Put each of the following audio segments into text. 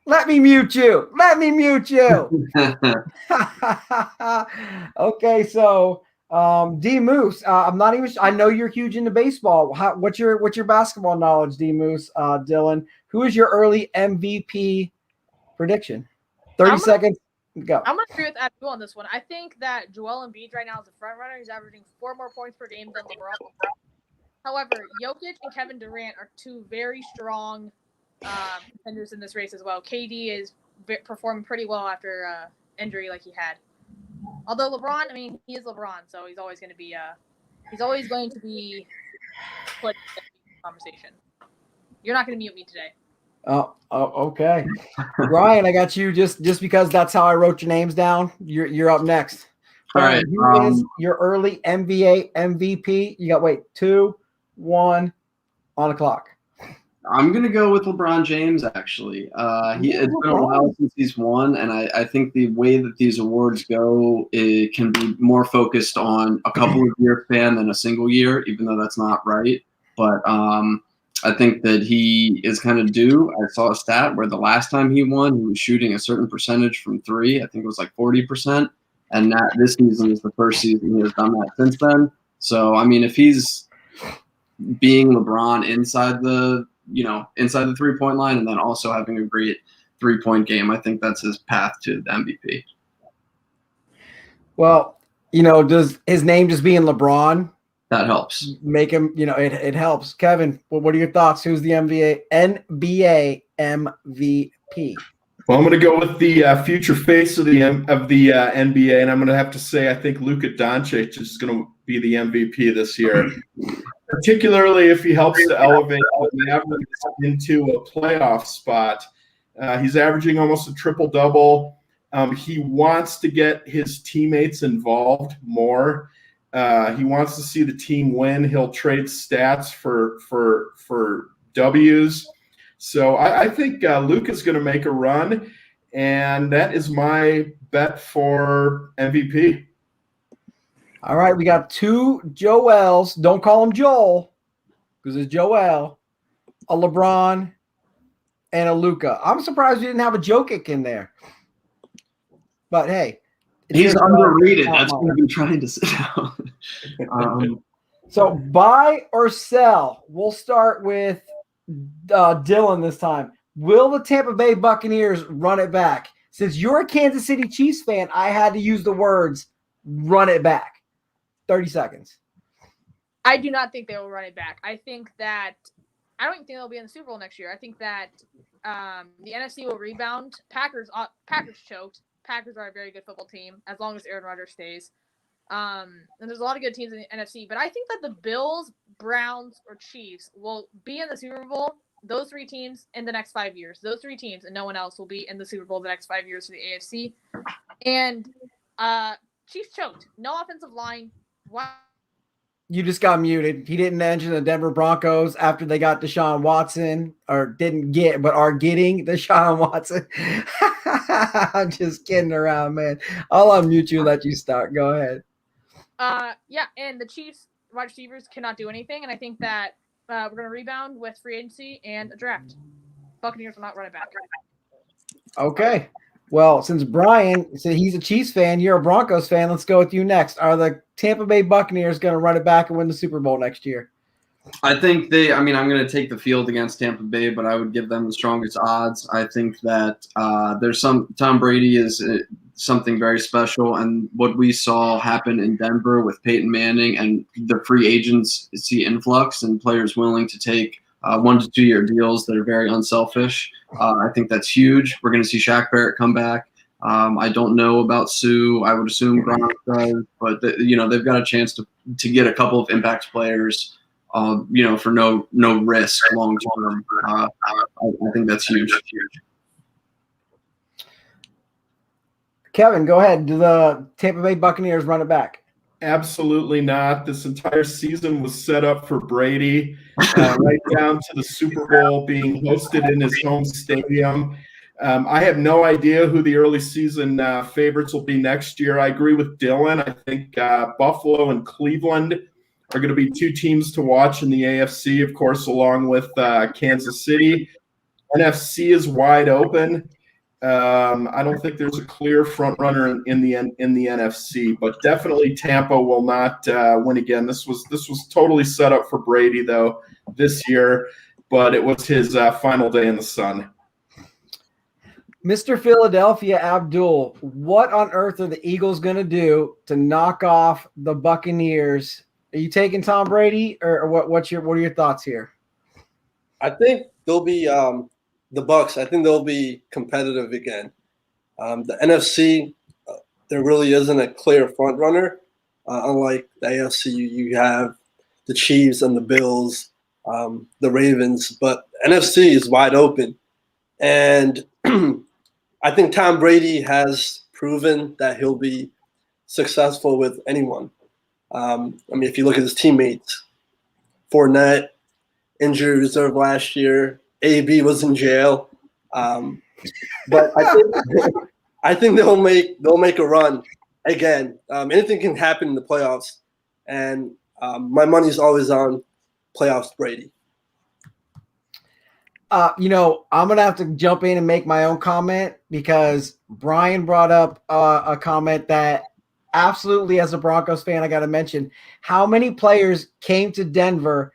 Let me mute you. Let me mute you. Okay, so DMOOSE, I'm not even. I know you're huge into baseball. What's your basketball knowledge, DMOOSE? Dylan, who is your early MVP prediction? 30 seconds. Go. I'm going to agree with Abdul on this one. I think that Joel Embiid right now is a front runner. He's averaging 4 more points per game than LeBron. However, Jokic and Kevin Durant are two very strong contenders in this race as well. KD is performing pretty well after injury like he had. Although LeBron, I mean, he is LeBron, so he's always going to be put in the conversation. You're not going to mute me today. Oh, okay. Ryan, I got you just because that's how I wrote your names down. You're up next. All right. Who is your early NBA MVP? You got 2, 1 on the clock. I'm gonna go with LeBron James. Actually, it's been a while since he's won, and I think the way that these awards go, it can be more focused on a couple of year span than a single year, even though that's not right. But I think that he is kind of due. I saw a stat where the last time he won, he was shooting a certain percentage from three. I think it was like 40%, and this season is the first season he has done that since then. So I mean, if he's being LeBron inside the 3-point line and then also having a great 3-point game, I think that's his path to the MVP. Well, does his name just being LeBron that helps make him, it helps. Kevin, what are your thoughts? Who's the NBA MVP? Well, I'm going to go with the future face of the NBA, and I'm going to have to say I think Luka Doncic is going to be the MVP this year, particularly if he helps to elevate the Mavericks into a playoff spot. He's averaging almost a triple-double. He wants to get his teammates involved more. He wants to see the team win. He'll trade stats for W's. So I think Luka's going to make a run, and that is my bet for MVP. All right, we got 2 Joels. Don't call him Joel because it's Joel, a LeBron, and a Luka. I'm surprised we didn't have a Jokic in there. But, hey. He's underrated. That's what I've been trying to say down. So, buy or sell? We'll start with Dylan this time. Will the Tampa Bay Buccaneers run it back? Since you're a Kansas City Chiefs fan, I had to use the words run it back. 30 seconds. I do not think they will run it back. I don't think they'll be in the Super Bowl next year. I think that the NFC will rebound. Packers choked. Packers are a very good football team as long as Aaron Rodgers stays. And there's a lot of good teams in the NFC, but I think that the Bills, Browns, or Chiefs will be in the Super Bowl, those 3 teams, in the next 5 years. Those 3 teams and no one else will be in the Super Bowl the next 5 years for the AFC. And Chiefs choked. No offensive line. Wow. You just got muted. He didn't mention the Denver Broncos after they got Deshaun Watson, or didn't get, but are getting Deshaun Watson. I'm just kidding around, man. I'll unmute you and let you start. Go ahead. Yeah, and the Chiefs wide receivers cannot do anything, and I think that we're going to rebound with free agency and a draft. Buccaneers will not run it back. Okay. Well, since Bryan said he's a Chiefs fan, you're a Broncos fan, let's go with you next. Are the Tampa Bay Buccaneers going to run it back and win the Super Bowl next year? I think I'm going to take the field against Tampa Bay, but I would give them the strongest odds. I think that Tom Brady is something very special, and what we saw happen in Denver with Peyton Manning and the free agency influx and players willing to take 1 to 2 year deals that are very unselfish. I think that's huge. We're going to see Shaq Barrett come back. I don't know about Sue. I would assume Gronk does, but they've got a chance to get a couple of impact players, for no risk long term. I think that's huge. Kevin, go ahead. Do the Tampa Bay Buccaneers run it back? Absolutely not. This entire season was set up for Brady, right down to the Super Bowl being hosted in his home stadium. I have no idea who the early season favorites will be next year. I agree with Dylan. I think Buffalo and Cleveland are going to be 2 teams to watch in the AFC, of course, along with Kansas City. NFC is wide open. I don't think there's a clear front runner in the NFC, but definitely Tampa will not win again. This was totally set up for Brady though this year, but it was his final day in the sun. Mr. Philadelphia Abdul, what on earth are the Eagles going to do to knock off the Buccaneers? Are you taking Tom Brady, or what? What are your thoughts here? I think they'll be the Bucs. I think they'll be competitive again. The NFC, there really isn't a clear front runner. Unlike the AFC, you have the Chiefs and the Bills, the Ravens, but NFC is wide open, and I think Tom Brady has proven that he'll be successful with anyone. I mean, if you look at his teammates, Fournette, injury reserve last year, AB was in jail, but I think they'll make a run again. Anything can happen in the playoffs, and my money's always on playoffs Brady. I'm going to have to jump in and make my own comment because Brian brought up a comment that absolutely, as a Broncos fan, I got to mention how many players came to Denver.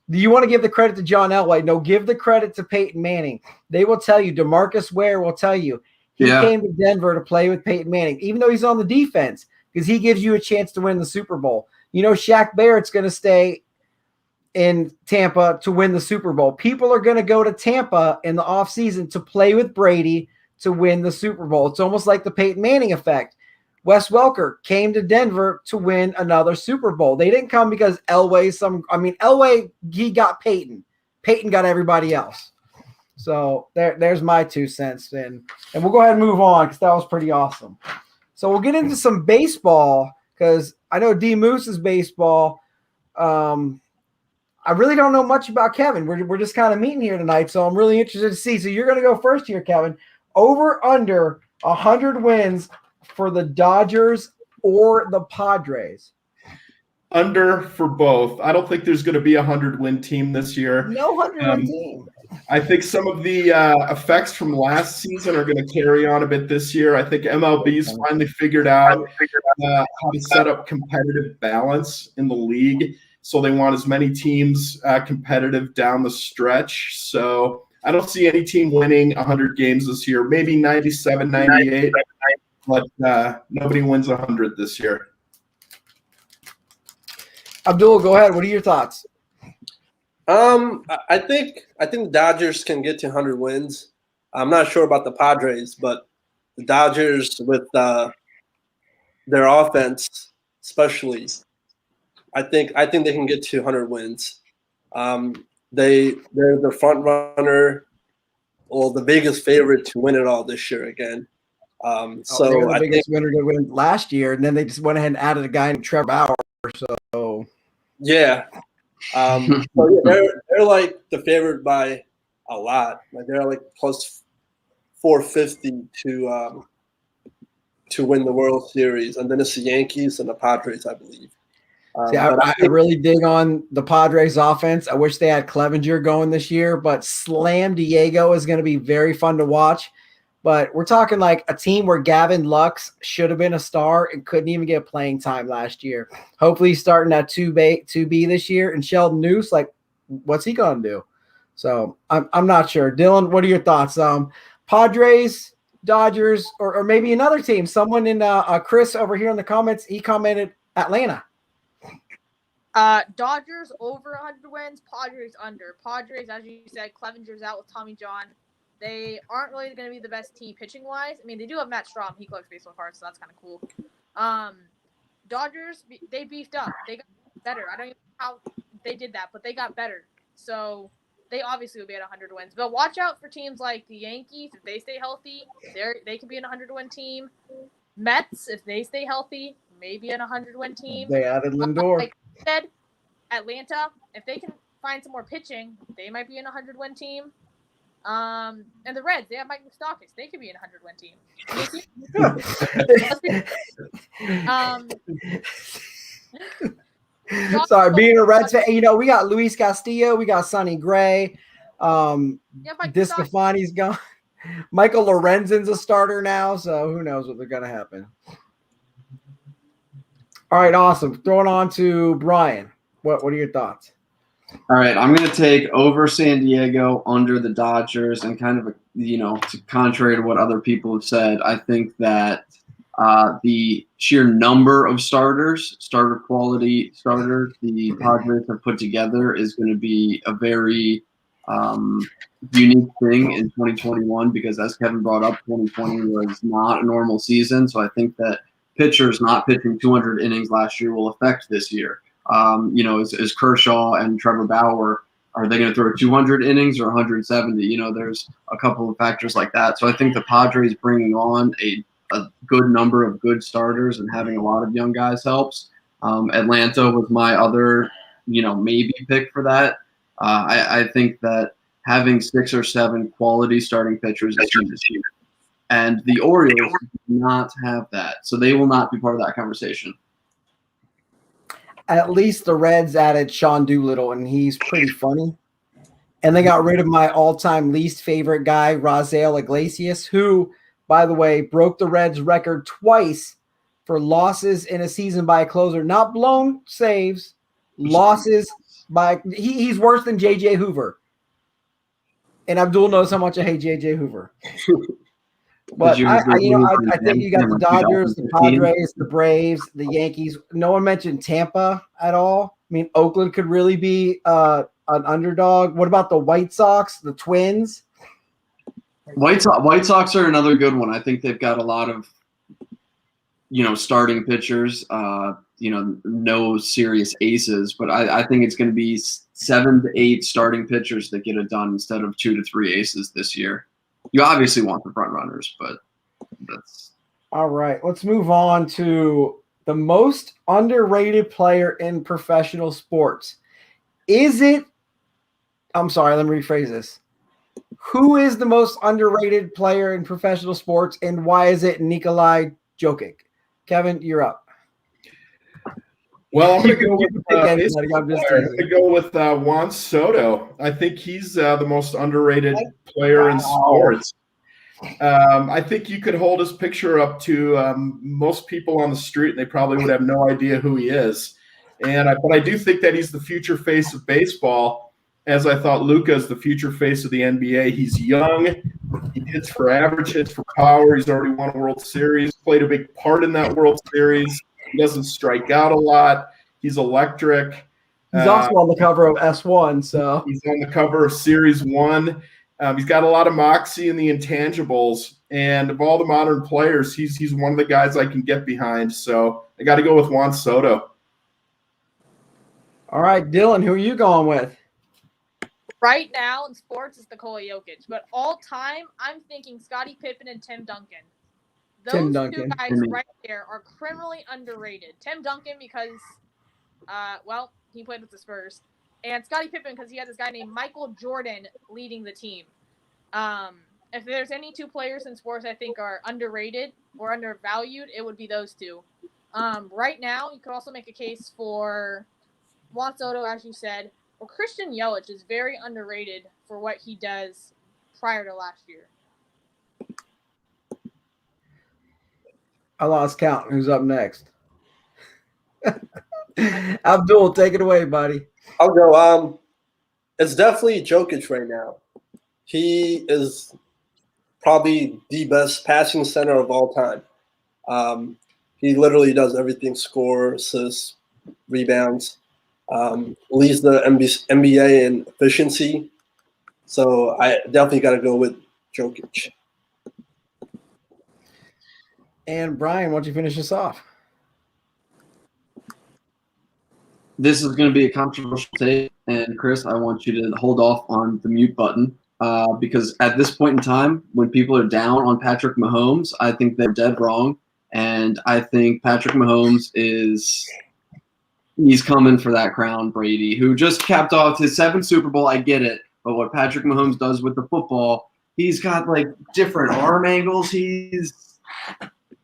Do you want to give the credit to John Elway? No, give the credit to Peyton Manning. They will tell you, DeMarcus Ware will tell you, he came to Denver to play with Peyton Manning, even though he's on the defense, because he gives you a chance to win the Super Bowl. Shaq Barrett's going to stay in Tampa to win the Super Bowl. People are going to go to Tampa in the offseason to play with Brady to win the Super Bowl. It's almost like the Peyton Manning effect. Wes Welker came to Denver to win another Super Bowl. They didn't come because Elway, he got Peyton. Peyton got everybody else. So there's my 2 cents. And we'll go ahead and move on because that was pretty awesome. So we'll get into some baseball because I know DMOOSE is baseball. I really don't know much about Kevin. We're just kind of meeting here tonight, so I'm really interested to see. So you're going to go first here, Kevin. Over under 100 wins for the Dodgers or the Padres? Under for both. I don't think there's going to be a 100-win team this year. No 100-win team. I think some of the effects from last season are going to carry on a bit this year. I think MLB's finally figured out how to set up competitive balance in the league. So they want as many teams competitive down the stretch. So I don't see any team winning 100 games this year. Maybe 97, 98, but nobody wins 100 this year. Abdul, go ahead. What are your thoughts? I think the Dodgers can get to 100 wins. I'm not sure about the Padres, but the Dodgers with their offense, especially, I think they can get to 100 wins. They're the front runner, or the biggest favorite to win it all this year again. They were the biggest winner to win last year, and then they just went ahead and added a guy named Trevor Bauer. So yeah, they're like the favorite by a lot. Like they're like plus 450 to win the World Series, and then it's the Yankees and the Padres, I believe. I really dig on the Padres offense. I wish they had Clevenger going this year, but Slam Diego is going to be very fun to watch. But we're talking like a team where Gavin Lux should have been a star and couldn't even get playing time last year. Hopefully he's starting at 2B this year. And Sheldon Noose, like, what's he going to do? So I'm not sure. Dylan, what are your thoughts? Padres, Dodgers, or maybe another team. Someone in Chris over here in the comments, he commented Atlanta. Dodgers over 100 wins, Padres under. Padres, as you said, Clevenger's out with Tommy John. They aren't really going to be the best team pitching-wise. I mean, they do have Matt Strahm. He collects baseball cards, so that's kind of cool. Dodgers, they beefed up. They got better. I don't even know how they did that, but they got better. So they obviously will be at 100 wins. But watch out for teams like the Yankees. If they stay healthy, they can be an 100-win team. Mets, if they stay healthy, maybe an 100-win team. They added Lindor. Like I said, Atlanta, if they can find some more pitching, they might be an 100-win team. And the Reds, they have Mike Moustakas. They could be an 100-win team. Sorry, being a Reds fan, we got Luis Castillo, we got Sonny Gray. Yeah, Mike Stock. DeSclafani's gone. Michael Lorenzen's a starter now, so who knows what's going to happen. All right, awesome. Throwing on to Brian. What are your thoughts? All right, I'm going to take over San Diego, under the Dodgers, and kind of, contrary to what other people have said, I think that the sheer number of starter quality starters the Padres have put together is going to be a very unique thing in 2021 because, as Kevin brought up, 2020 was not a normal season. So I think that pitchers not pitching 200 innings last year will affect this year. Is Kershaw and Trevor Bauer, are they going to throw 200 innings or 170? There's a couple of factors like that. So I think the Padres bringing on a good number of good starters and having a lot of young guys helps. Atlanta was my other, maybe pick for that. I think that having 6 or 7 quality starting pitchers is huge this year. And the Orioles do not have that. So they will not be part of that conversation. At least the Reds added Sean Doolittle, and he's pretty funny. And they got rid of my all-time least favorite guy, Raisel Iglesias, who, by the way, broke the Reds record twice for losses in a season by a closer. Not blown saves, losses by – he's worse than J.J. Hoover. And Abdul knows how much I hate J.J. Hoover. But I think you got the Dodgers, the Padres, the Braves, the Yankees. No one mentioned Tampa at all. I mean, Oakland could really be an underdog. What about the White Sox, the Twins? White Sox are another good one. I think they've got a lot of, starting pitchers. No serious aces, but I think it's going to be 7 to 8 starting pitchers that get it done instead of 2 to 3 aces this year. You obviously want the front runners, but that's all right. Let's move on to the most underrated player in professional sports. I'm sorry, let me rephrase this. Who is the most underrated player in professional sports, and why is it Nikolai Jokic? Kevin, you're up. Well, I'm going to go with Juan Soto. I think he's the most underrated player in sports. I think you could hold his picture up to most people on the street, and they probably would have no idea who he is. But I do think that he's the future face of baseball, as I thought Luka is the future face of the NBA. He's young. He hits for average, hits for power. He's already won a World Series, played a big part in that World Series. He doesn't strike out a lot. He's electric. He's also on the cover of S1. So he's on the cover of Series 1. He's got a lot of moxie in the intangibles. And of all the modern players, he's one of the guys I can get behind. So I got to go with Juan Soto. All right, Dylan, who are you going with? Right now in sports, it's Nikola Jokic. But all time, I'm thinking Scottie Pippen and Tim Duncan. Those two guys right there are criminally underrated. Tim Duncan because, he played with the Spurs. And Scottie Pippen because he had this guy named Michael Jordan leading the team. If there's any 2 players in sports I think are underrated or undervalued, it would be those 2. Right now, you could also make a case for Juan Soto, as you said. Or Christian Yelich is very underrated for what he does prior to last year. I lost count. Who's up next? Abdul, take it away, buddy. I'll go. It's definitely Jokic right now. He is probably the best passing center of all time. He literally does everything: score, assists, rebounds. Leads the NBA in efficiency. So I definitely got to go with Jokic. And Brian, why don't you finish this off? This is going to be a controversial take, and Chris, I want you to hold off on the mute button because at this point in time, when people are down on Patrick Mahomes, I think they're dead wrong, and I think Patrick Mahomes he's coming for that crown, Brady, who just capped off his 7th Super Bowl. I get it, but what Patrick Mahomes does with the football, he's got like different arm angles.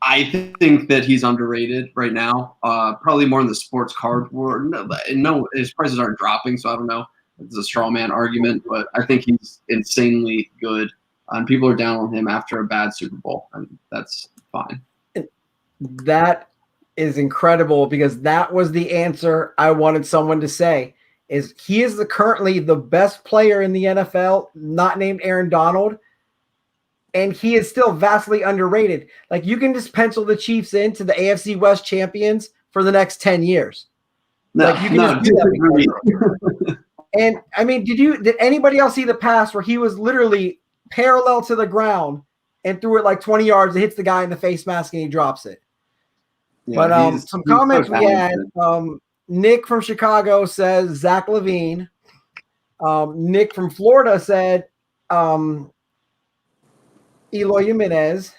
I think that he's underrated right now. Probably more in the sports card world. No, his prices aren't dropping, so I don't know. it's a straw man argument, but I think he's insanely good. And people are down on him after a bad Super Bowl, and that's fine. That is incredible because that was the answer I wanted someone to say. Is he is currently the best player in the NFL, not named Aaron Donald, and he is still vastly underrated. Like, you can just pencil the Chiefs into the AFC West champions for the next 10 years. No, like, you can just do that. And I mean, did anybody else see the pass where he was literally parallel to the ground and threw it like 20 yards, it hits the guy in the face mask and he drops it? Yeah, but some comments we had. Nick from Chicago says Zach Levine. Nick from Florida said Eloy Jimenez.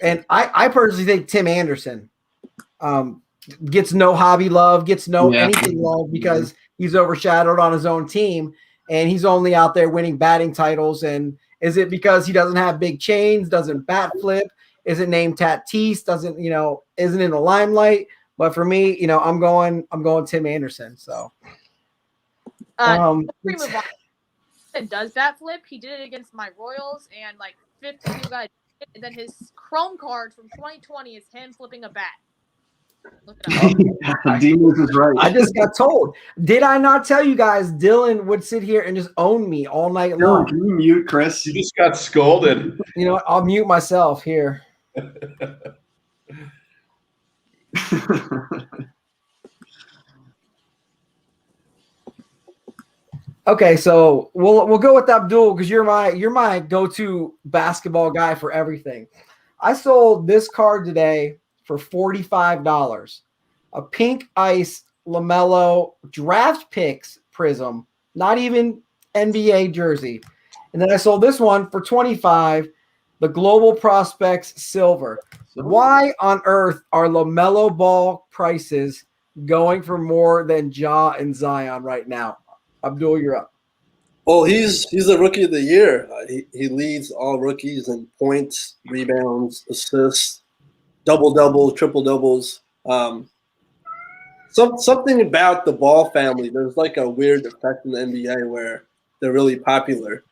And I personally think Tim Anderson gets no hobby love, gets no anything love because he's overshadowed on his own team and he's only out there winning batting titles. And is it because he doesn't have big chains, doesn't bat flip, isn't named Tatis, doesn't, isn't in the limelight? But for me, I'm going Tim Anderson. So and does that flip? He did it against my Royals and like 52 guys. And then his Chrome card from 2020 is him flipping a bat. Look it up. DMOOSE is right. I just got told. Did I not tell you guys Dylan would sit here and just own me all night long? Can you mute Chris? You just got scolded. You know what? I'll mute myself here. Okay, so we'll go with Abdul because you're my go-to basketball guy for everything. I sold this card today for $45. A pink ice LaMelo draft picks prism, not even NBA jersey. And then I sold this one for $25, the Global Prospects silver. Why on earth are LaMelo Ball prices going for more than Ja and Zion right now? Abdul, you're up. Well, he's the rookie of the year. He leads all rookies in points, rebounds, assists, double-doubles, triple-doubles. Something about the Ball family, there's like a weird effect in the NBA where they're really popular.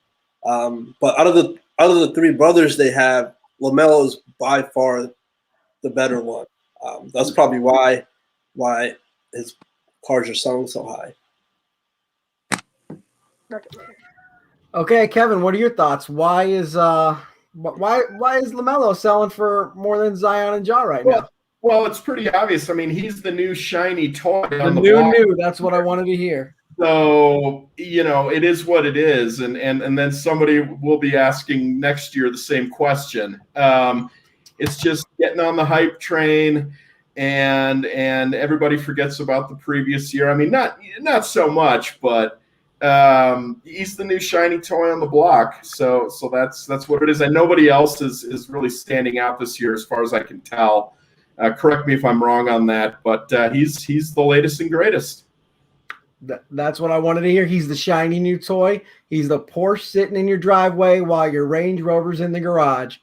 But out of the three brothers they have, LaMelo is by far the better one. That's probably why his cards are selling so high. Okay, Kevin, what are your thoughts? Why is LaMelo selling for more than Zion and Ja right now? Well, it's pretty obvious. I mean, he's the new shiny toy on the new block. That's what I wanted to hear. So, it is what it is. And then somebody will be asking next year the same question. It's just getting on the hype train and everybody forgets about the previous year. I mean, not so much, but he's the new shiny toy on the block. So that's what it is. And nobody else is really standing out this year as far as I can tell. Correct me if I'm wrong on that, but he's the latest and greatest. That's what I wanted to hear. He's the shiny new toy. He's the Porsche sitting in your driveway while your Range Rover's in the garage.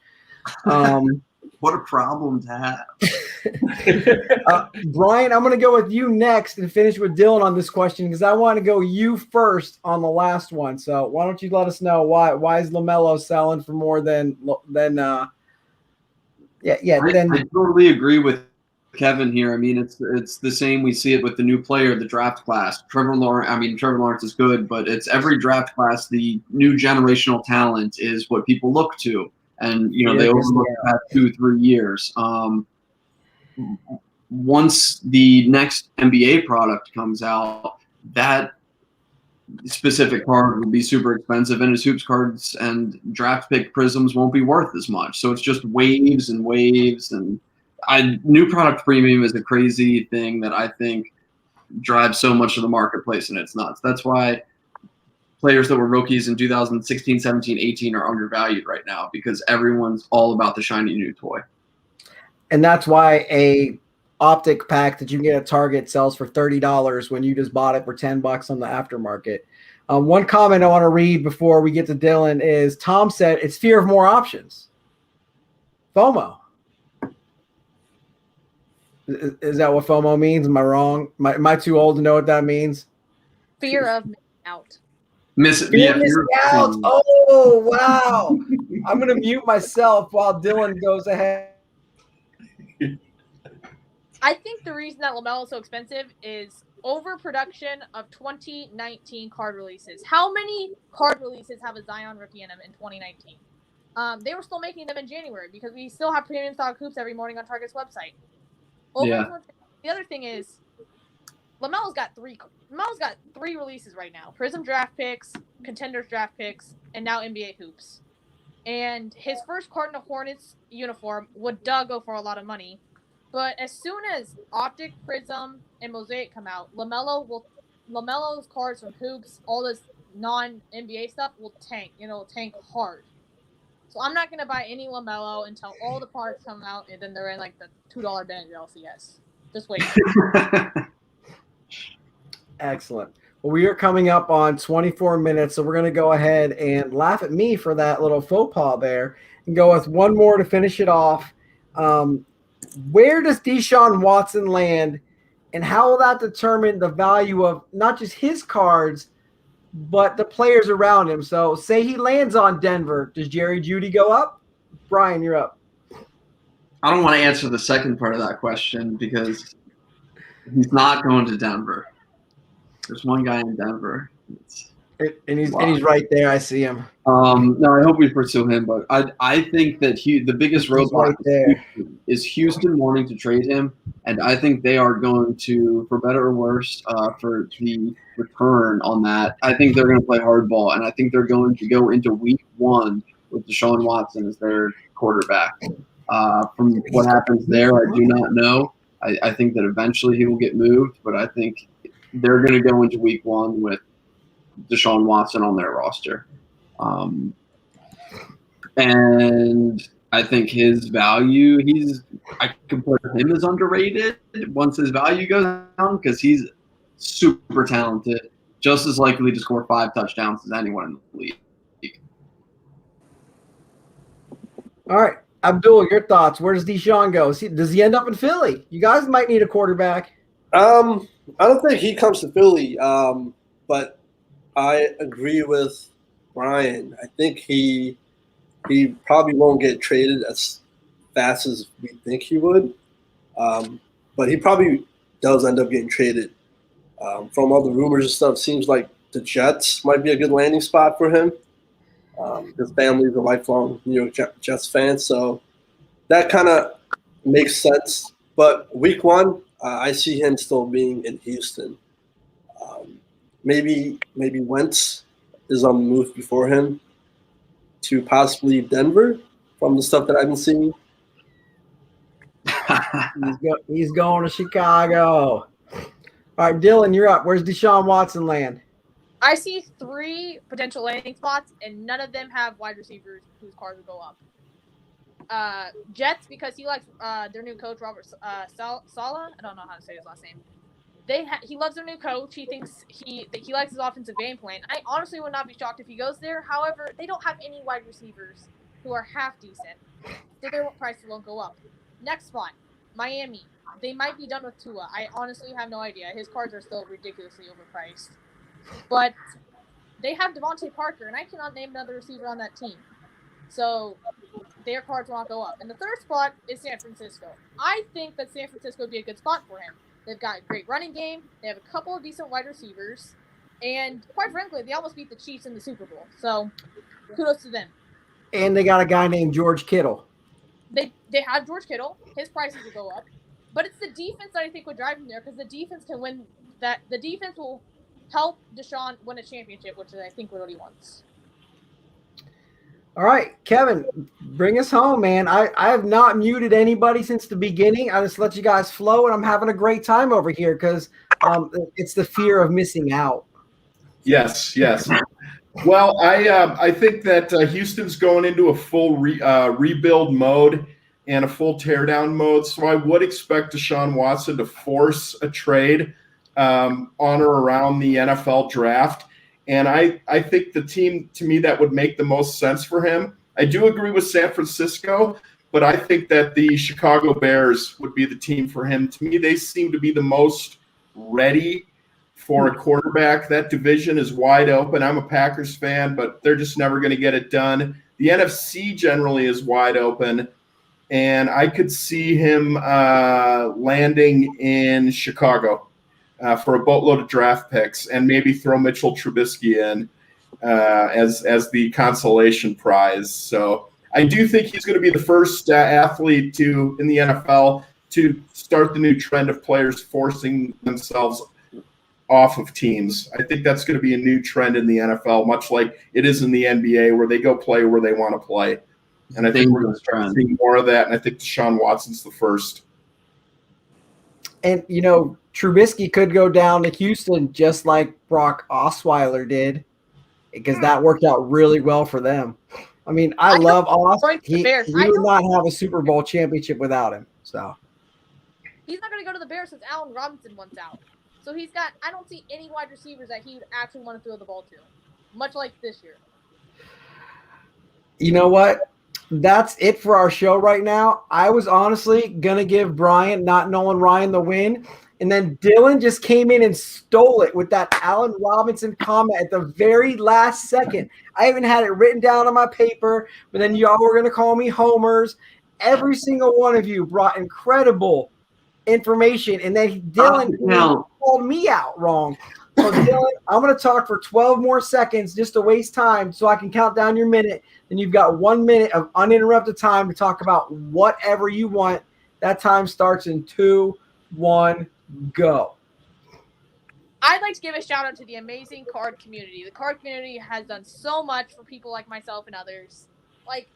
What a problem to have. Brian, I'm going to go with you next and finish with Dylan on this question because I want to go you first on the last one. So why don't you let us know why is LaMelo selling for more than I totally agree with Kevin here. I mean, it's the same. We see it with the new player, the draft class. Trevor Lawrence is good, but it's every draft class. The new generational talent is what people look to. And, they overlook the past 2-3 years. Once the next NBA product comes out, that specific card will be super expensive, and his hoops cards and draft pick prisms won't be worth as much. So it's just waves and waves. And new product premium is a crazy thing that I think drives so much of the marketplace, and it's nuts. That's why players that were rookies in 2016, 17, 18 are undervalued right now because everyone's all about the shiny new toy. And that's why a optic pack that you can get at Target sells for $30 when you just bought it for $10 on the aftermarket. One comment I want to read before we get to Dylan is Tom said it's fear of more options. FOMO. Is that what FOMO means? Am I wrong? Am I too old to know what that means? Fear of missing out. Fear of missing out. Oh, wow. I'm going to mute myself while Dylan goes ahead. I think the reason that LaMelo is so expensive is overproduction of 2019 card releases. How many card releases have a Zion rookie in them in 2019? They were still making them in January because we still have premium stock hoops every morning on Target's website. The other thing is, LaMelo's got three releases right now: Prism draft picks, Contenders draft picks, and now NBA hoops. And his first Cardinal Hornets uniform would go for a lot of money. But as soon as Optic, Prism, and Mosaic come out, LaMelo's cards from hoops, all this non-NBA stuff will tank. It'll tank hard. So I'm not gonna buy any LaMelo until all the products come out, and then they're in like the $2 bin at LCS. Just wait. Excellent. Well, we are coming up on 24 minutes, so we're going to go ahead and laugh at me for that little faux pas there and go with one more to finish it off. Where does Deshaun Watson land, and how will that determine the value of not just his cards, but the players around him? So say he lands on Denver. Does Jerry Jeudy go up? Brian, you're up. I don't want to answer the second part of that question because he's not going to Denver. There's one guy in Denver. And he's right there. I see him. No, I hope we pursue him, but I think that the biggest roadblock is Houston wanting to trade him, and I think they are going to, for better or worse, for the return on that. I think they're going to play hardball, and I think they're going to go into week 1 with Deshaun Watson as their quarterback. From what happens there, I do not know. I think that eventually he will get moved, but I think they're going to go into week 1 with Deshaun Watson on their roster. And I think his value, I can put him as underrated once his value goes down because he's super talented, just as likely to score 5 touchdowns as anyone in the league. All right. Abdul, your thoughts. Where does Deshaun go? Does he end up in Philly? You guys might need a quarterback. I don't think he comes to Philly, but I agree with Brian. I think he probably won't get traded as fast as we think he would, but he probably does end up getting traded. From all the rumors and stuff, seems like the Jets might be a good landing spot for him. His family is a lifelong New York Jets fan, so that kind of makes sense. But week 1, I see him still being in Houston. Maybe Wentz is on the move before him to possibly Denver from the stuff that I've been seeing. He's going to Chicago. All right, Dylan, you're up. Where's Deshaun Watson land? I see 3 potential landing spots, and none of them have wide receivers whose cards will go up. Jets, because he likes their new coach, Robert Saleh. I don't know how to say his last name. He loves their new coach. He thinks he likes his offensive game plan. I honestly would not be shocked if he goes there. However, they don't have any wide receivers who are half decent, so their prices won't go up. Next spot, Miami. They might be done with Tua. I honestly have no idea. His cards are still ridiculously overpriced. But they have Devontae Parker, and I cannot name another receiver on that team. So their cards will not go up. And the third spot is San Francisco. I think that San Francisco would be a good spot for him. They've got a great running game. They have a couple of decent wide receivers. And quite frankly, they almost beat the Chiefs in the Super Bowl. So kudos to them. And they got a guy named George Kittle. They have George Kittle. His prices will go up. But it's the defense that I think would drive him there because the defense can win that. The defense will help Deshaun win a championship, which is, I think, what he wants. All right, Kevin, bring us home, man. I have not muted anybody since the beginning. I just let you guys flow, and I'm having a great time over here because it's the fear of missing out. Yes. Well, I think that Houston's going into a full rebuild mode and a full teardown mode, so I would expect Deshaun Watson to force a trade on or around the NFL draft. And I think the team, to me, that would make the most sense for him. I do agree with San Francisco, but I think that the Chicago Bears would be the team for him. To me, they seem to be the most ready for a quarterback. That division is wide open. I'm a Packers fan, but they're just never going to get it done. The NFC generally is wide open, and I could see him landing in Chicago for a boatload of draft picks, and maybe throw Mitchell Trubisky in as the consolation prize. So I do think he's going to be the first athlete in the NFL to start the new trend of players forcing themselves off of teams. I think that's going to be a new trend in the NFL, much like it is in the NBA, where they go play where they want to play. And I think we're going to start seeing more of that, and I think Deshaun Watson's the first. And, Trubisky could go down to Houston just like Brock Osweiler did, because that worked out really well for them. I mean, I love Os. He would not have a Super Bowl championship without him. So he's not going to go to the Bears since Allen Robinson wants out. So I don't see any wide receivers that he would actually want to throw the ball to, much like this year. You know what? That's it for our show right now. I was honestly going to give Bryan, not Nolan Ryan, the win. And then Dylan just came in and stole it with that Allen Robinson comment at the very last second. I even had it written down on my paper, but then y'all were going to call me homers. Every single one of you brought incredible information, and then Dylan called me out wrong. So Dylan, I'm going to talk for 12 more seconds just to waste time so I can count down your minute. Then you've got 1 minute of uninterrupted time to talk about whatever you want. That time starts in 2, 1, go. I'd like to give a shout out to the amazing card community. The card community has done so much for people like myself and others. Like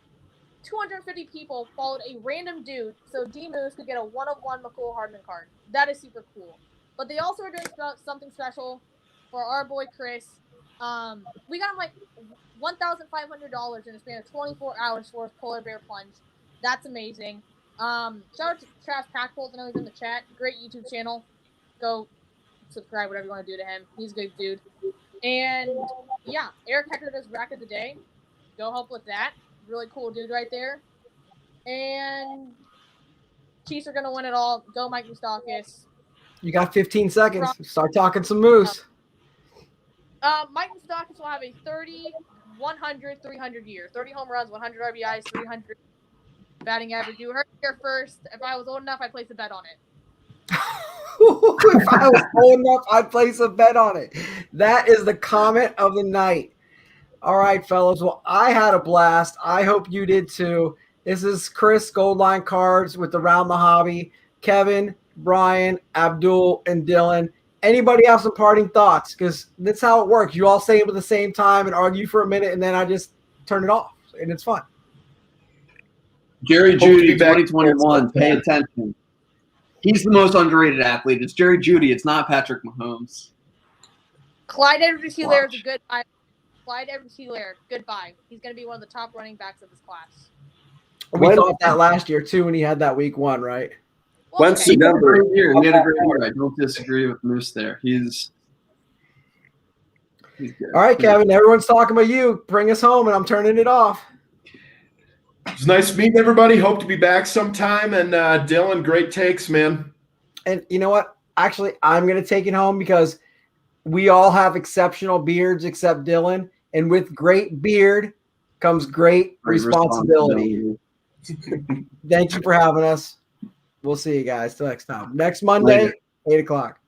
250 people followed a random dude so DMOOSE could get a 1-of-1 McCole Hardman card. That is super cool. But they also are doing something special for our boy Chris. We got him like $1,500 in a span of 24 hours for his polar bear plunge. That's amazing. Shout out to Trash Packpulls. I know he's in the chat. Great YouTube channel. Go subscribe, whatever you want to do to him. He's a good dude. And yeah, Eric Hector does Rack of the Day. Go help with that. Really cool dude right there. And Chiefs are going to win it all. Go Mike Moustakis. You got 15 seconds. Start talking some Moose. Mike Moustakis will have a 30, 100, 300 year. 30 home runs, 100 RBIs, 300 batting average. You heard it here first. If I was old enough, I'd place a bet on it. If I was old enough, I'd place a bet on it. That is the comment of the night. All right, fellas. Well, I had a blast. I hope you did too. This is Chris, Goldline Cards with Around the Hobby. Kevin, Bryan, Abdul, and Dylan. Anybody have some parting thoughts? Because that's how it works. You all say it at the same time and argue for a minute, and then I just turn it off, and it's fun. Jerry Jeudy, 2021. Pay attention. He's the most underrated athlete. It's Jerry Jeudy. It's not Patrick Mahomes. Clyde Edwards-Helaire is a good buy. Clyde Edwards-Helaire, goodbye. He's going to be one of the top running backs of this class. We thought that last year, too, when he had that week 1, right? Well, He had a great year. He had a great year. I don't disagree with Moose there. He's good. All right, Kevin. Everyone's talking about you. Bring us home, and I'm turning it off. It's nice meeting everybody. Hope to be back sometime. And Dylan, great takes, man. And you know what? Actually, I'm going to take it home because we all have exceptional beards except Dylan. And with great beard comes great responsibility. Thank you for having us. We'll see you guys till next time. Next Monday, 8 o'clock.